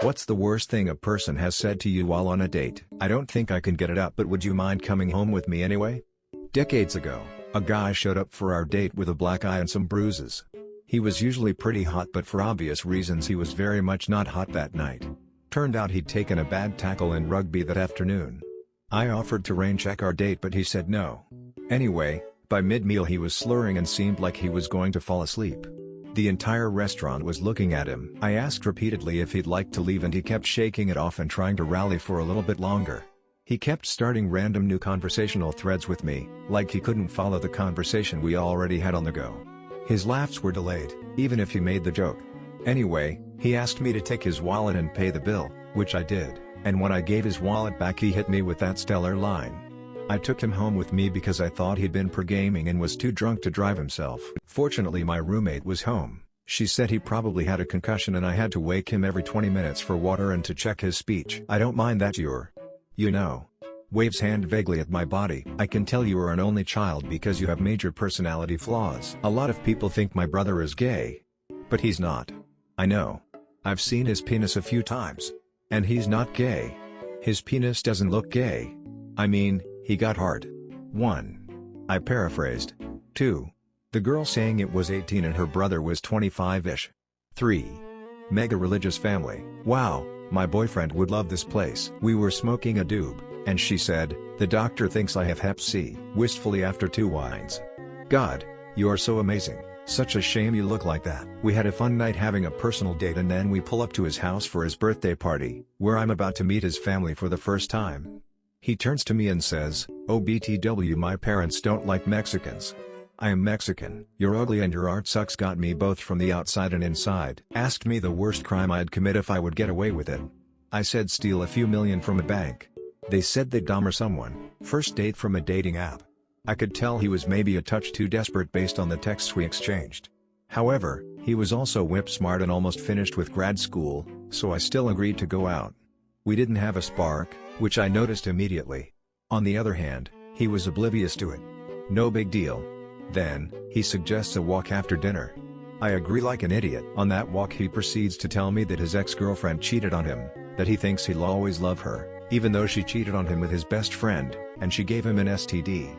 What's the worst thing a person has said to you while on a date? I don't think I can get it up, but would you mind coming home with me anyway? Decades ago, a guy showed up for our date with a black eye and some bruises. He was usually pretty hot, but for obvious reasons he was very much not hot that night. Turned out he'd taken a bad tackle in rugby that afternoon. I offered to rain check our date, but he said no. Anyway, by mid-meal he was slurring and seemed like he was going to fall asleep. The entire restaurant was looking at him. I asked repeatedly if he'd like to leave and he kept shaking it off and trying to rally for a little bit longer. He kept starting random new conversational threads with me, like he couldn't follow the conversation we already had on the go. His laughs were delayed, even if he made the joke. Anyway, he asked me to take his wallet and pay the bill, which I did, and when I gave his wallet back he hit me with that stellar line. I took him home with me because I thought he'd been pre-gaming and was too drunk to drive himself. Fortunately my roommate was home. She said he probably had a concussion and I had to wake him every 20 minutes for water and to check his speech. I don't mind that you know. Waves hand vaguely at my body. I can tell you are an only child because you have major personality flaws. A lot of people think my brother is gay. But he's not. I know. I've seen his penis a few times. And he's not gay. His penis doesn't look gay. I mean, he got hard. 1. I paraphrased. 2. The girl saying it was 18 and her brother was 25-ish. 3. Mega religious family. Wow, my boyfriend would love this place. We were smoking a doob, and she said, the doctor thinks I have hep C. Wistfully after 2 wines. God, you're so amazing. Such a shame you look like that. We had a fun night having a personal date and then we pull up to his house for his birthday party, where I'm about to meet his family for the first time. He turns to me and says, "Oh BTW, my parents don't like Mexicans. I am Mexican. You're ugly and your art sucks." Got me both from the outside and inside. Asked me the worst crime I'd commit if I would get away with it. I said steal a few million from a bank. They said they'd Dahmer someone. First date from a dating app. I could tell he was maybe a touch too desperate based on the texts we exchanged. However, he was also whip smart and almost finished with grad school, so I still agreed to go out. We didn't have a spark, which I noticed immediately. On the other hand, he was oblivious to it. No big deal. Then, he suggests a walk after dinner. I agree like an idiot. On that walk he proceeds to tell me that his ex-girlfriend cheated on him, that he thinks he'll always love her, even though she cheated on him with his best friend, and she gave him an STD.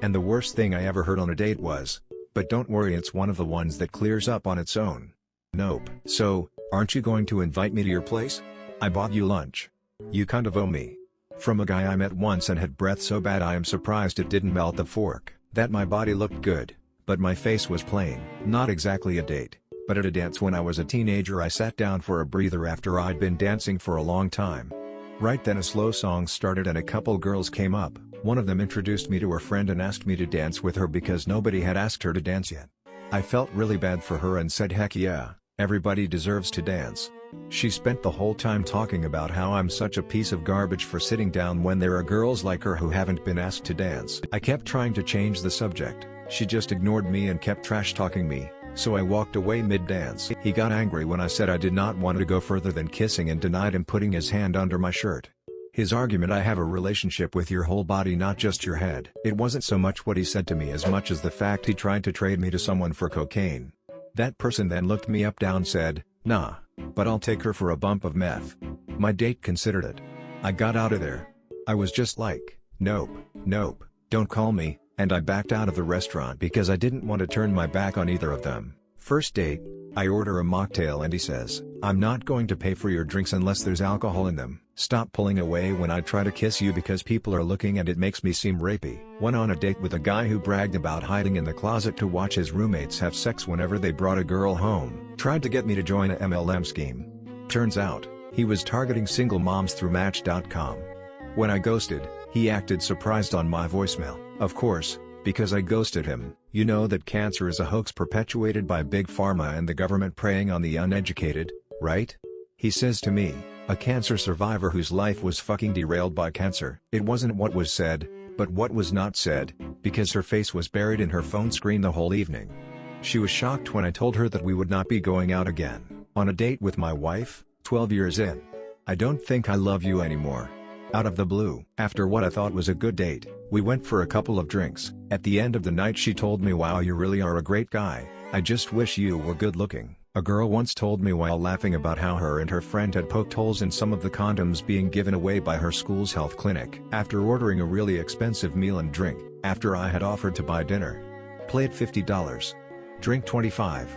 And the worst thing I ever heard on a date was, "But don't worry, it's one of the ones that clears up on its own." Nope. So, aren't you going to invite me to your place? I bought you lunch. You kind of owe me. From a guy I met once and had breath so bad I am surprised it didn't melt the fork. That my body looked good, but my face was plain. Not exactly a date, but at a dance when I was a teenager. I sat down for a breather after I'd been dancing for a long time. Right then a slow song started and a couple girls came up. One of them introduced me to her friend and asked me to dance with her because nobody had asked her to dance yet. I felt really bad for her and said heck yeah, everybody deserves to dance. She spent the whole time talking about how I'm such a piece of garbage for sitting down when there are girls like her who haven't been asked to dance. I kept trying to change the subject, she just ignored me and kept trash talking me, so I walked away mid-dance. He got angry when I said I did not want to go further than kissing and denied him putting his hand under my shirt. His argument: I have a relationship with your whole body, not just your head. It wasn't so much what he said to me as much as the fact he tried to trade me to someone for cocaine. That person then looked me up down, said, "Nah, but I'll take her for a bump of meth." My date considered it. I got out of there. I was just like, nope, don't call me, and I backed out of the restaurant because I didn't want to turn my back on either of them. First date, I order a mocktail and he says, "I'm not going to pay for your drinks unless there's alcohol in them. Stop pulling away when I try to kiss you because people are looking and it makes me seem rapey." Went on a date with a guy who bragged about hiding in the closet to watch his roommates have sex whenever they brought a girl home. Tried to get me to join a MLM scheme. Turns out, he was targeting single moms through Match.com. When I ghosted, he acted surprised on my voicemail. Of course, because I ghosted him. You know that cancer is a hoax perpetuated by Big Pharma and the government preying on the uneducated, right? He says to me, a cancer survivor whose life was fucking derailed by cancer. It wasn't what was said, but what was not said, because her face was buried in her phone screen the whole evening. She was shocked when I told her that we would not be going out again. On a date with my wife, 12 years in. "I don't think I love you anymore." Out of the blue. After what I thought was a good date, we went for a couple of drinks. At the end of the night she told me, "Wow, you really are a great guy. I just wish you were good looking." A girl once told me while laughing about how her and her friend had poked holes in some of the condoms being given away by her school's health clinic. After ordering a really expensive meal and drink, after I had offered to buy dinner. Plate $50. Drink $25.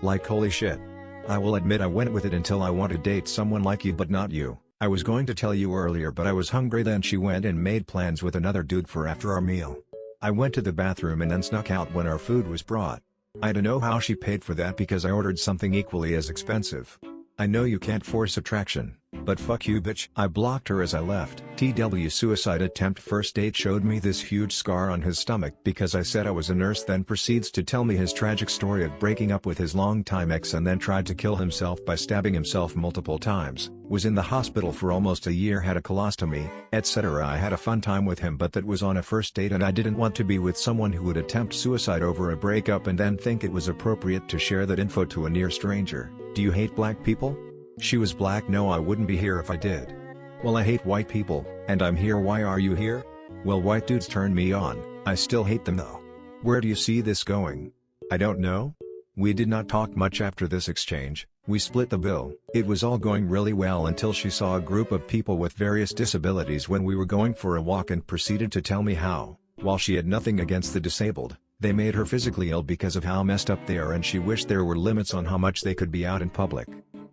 Like holy shit. I will admit I went with it until I want to date someone like you but not you. I was going to tell you earlier but I was hungry then she went and made plans with another dude for after our meal. I went to the bathroom and then snuck out when our food was brought. I don't know how she paid for that because I ordered something equally as expensive. I know you can't force attraction, but fuck you bitch. I blocked her as I left. TW suicide attempt. First date showed me this huge scar on his stomach because I said I was a nurse, then proceeds to tell me his tragic story of breaking up with his longtime ex and then tried to kill himself by stabbing himself multiple times, was in the hospital for almost a year, had a colostomy, etc. I had a fun time with him but that was on a first date and I didn't want to be with someone who would attempt suicide over a breakup and then think it was appropriate to share that info to a near stranger. Do you hate black people? She was black. No, I wouldn't be here if I did. Well, I hate white people, and I'm here. Why are you here? Well, white dudes turn me on, I still hate them though. Where do you see this going? I don't know. We did not talk much after this exchange, we split the bill. It was all going really well until she saw a group of people with various disabilities when we were going for a walk and proceeded to tell me how, while she had nothing against the disabled, they made her physically ill because of how messed up they are and she wished there were limits on how much they could be out in public.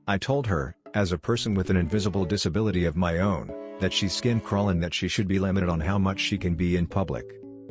I told her, as a person with an invisible disability of my own, that she's skin crawling, that she should be limited on how much she can be in public.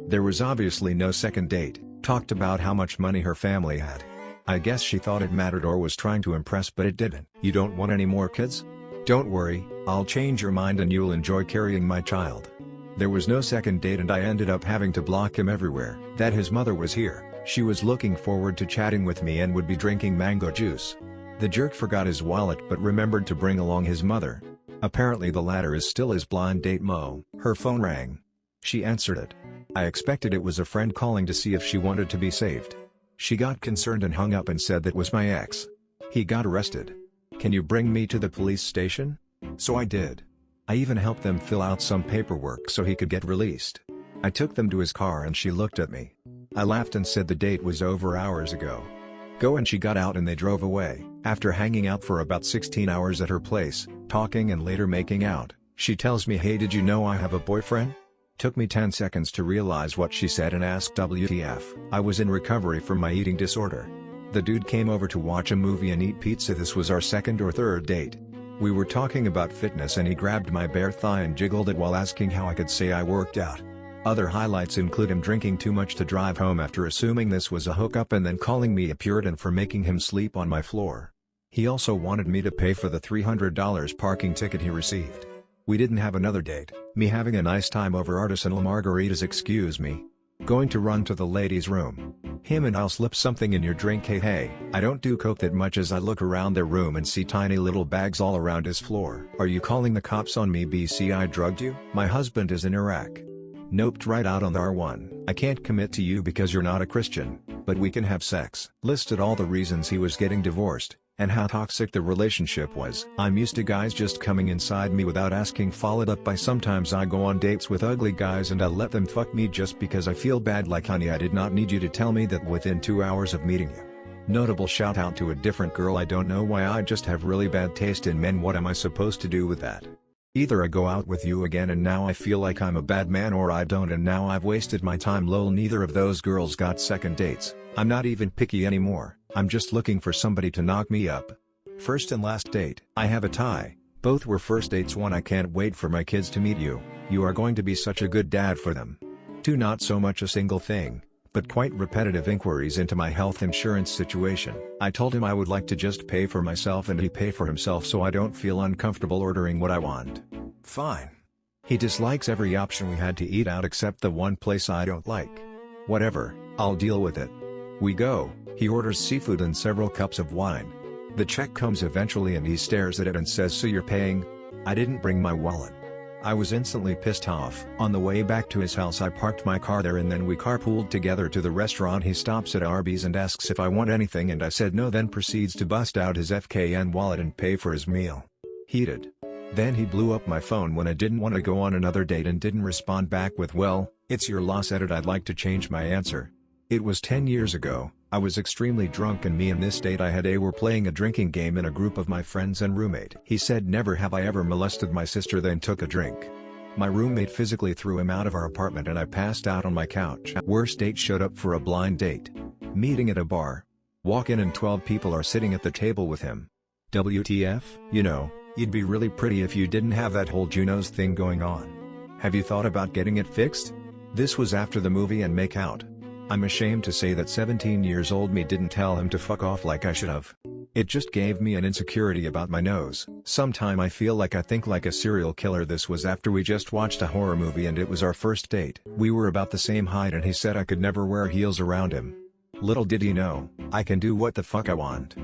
There was obviously no second date, talked about how much money her family had. I guess she thought it mattered or was trying to impress but it didn't. You don't want any more kids? Don't worry, I'll change your mind and you'll enjoy carrying my child. There was no second date and I ended up having to block him everywhere. That his mother was here, she was looking forward to chatting with me and would be drinking mango juice. The jerk forgot his wallet but remembered to bring along his mother. Apparently the latter is still his blind date Mo. Her phone rang. She answered it. I expected it was a friend calling to see if she wanted to be saved. She got concerned and hung up and said that was my ex. He got arrested. Can you bring me to the police station? So I did. I even helped them fill out some paperwork so he could get released. I took them to his car and she looked at me. I laughed and said the date was over hours ago. Go, and she got out and they drove away. After hanging out for about 16 hours at her place, talking and later making out, she tells me, hey, did you know I have a boyfriend? Took me 10 seconds to realize what she said and asked WTF. I was in recovery from my eating disorder. The dude came over to watch a movie and eat pizza. This was our second or third date. We were talking about fitness and he grabbed my bare thigh and jiggled it while asking how I could say I worked out. Other highlights include him drinking too much to drive home after assuming this was a hookup and then calling me a Puritan for making him sleep on my floor. He also wanted me to pay for the $300 parking ticket he received. We didn't have another date, me having a nice time over artisanal margaritas, excuse me. Going to run to the ladies' room. Him and I'll slip something in your drink. Hey, I don't do coke that much as I look around their room and see tiny little bags all around his floor. Are you calling the cops on me? BC, I drugged you? My husband is in Iraq. Noped right out on the R1. I can't commit to you because you're not a Christian, but we can have sex. Listed all the reasons he was getting divorced, and how toxic the relationship was. I'm used to guys just coming inside me without asking, followed up by sometimes I go on dates with ugly guys and I let them fuck me just because I feel bad, like honey, I did not need you to tell me that within 2 hours of meeting you. Notable shout out to a different girl. I don't know why, I just have really bad taste in men. What am I supposed to do with that? Either I go out with you again and now I feel like I'm a bad man, or I don't and now I've wasted my time. Lol, neither of those girls got second dates. I'm not even picky anymore, I'm just looking for somebody to knock me up. First and last date. I have a tie. Both were first dates. 1, I can't wait for my kids to meet you. You are going to be such a good dad for them. 2, not so much a single thing, but quite repetitive inquiries into my health insurance situation. I told him I would like to just pay for myself and he pay for himself so I don't feel uncomfortable ordering what I want. Fine. He dislikes every option we had to eat out except the one place I don't like. Whatever, I'll deal with it. We go, he orders seafood and several cups of wine. The check comes eventually and he stares at it and says, so you're paying? I didn't bring my wallet. I was instantly pissed off. On the way back to his house I parked my car there and then we carpooled together to the restaurant. He stops at Arby's and asks if I want anything and I said no, then proceeds to bust out his FKN wallet and pay for his meal. Heated. Then he blew up my phone when I didn't want to go on another date and didn't respond back with, well, it's your loss. Edit, I'd like to change my answer. It was 10 years ago, I was extremely drunk and me and this date I had were playing a drinking game in a group of my friends and roommate. He said never have I ever molested my sister, then took a drink. My roommate physically threw him out of our apartment and I passed out on my couch. Worst date showed up for a blind date. Meeting at a bar. Walk in and 12 people are sitting at the table with him. WTF? You know, you'd be really pretty if you didn't have that whole Juno's thing going on. Have you thought about getting it fixed? This was after the movie and make out. I'm ashamed to say that 17 years old me didn't tell him to fuck off like I should have. It just gave me an insecurity about my nose. Sometime I feel like I think like a serial killer. This was after we just watched a horror movie and it was our first date. We were about the same height and he said I could never wear heels around him. Little did he know, I can do what the fuck I want.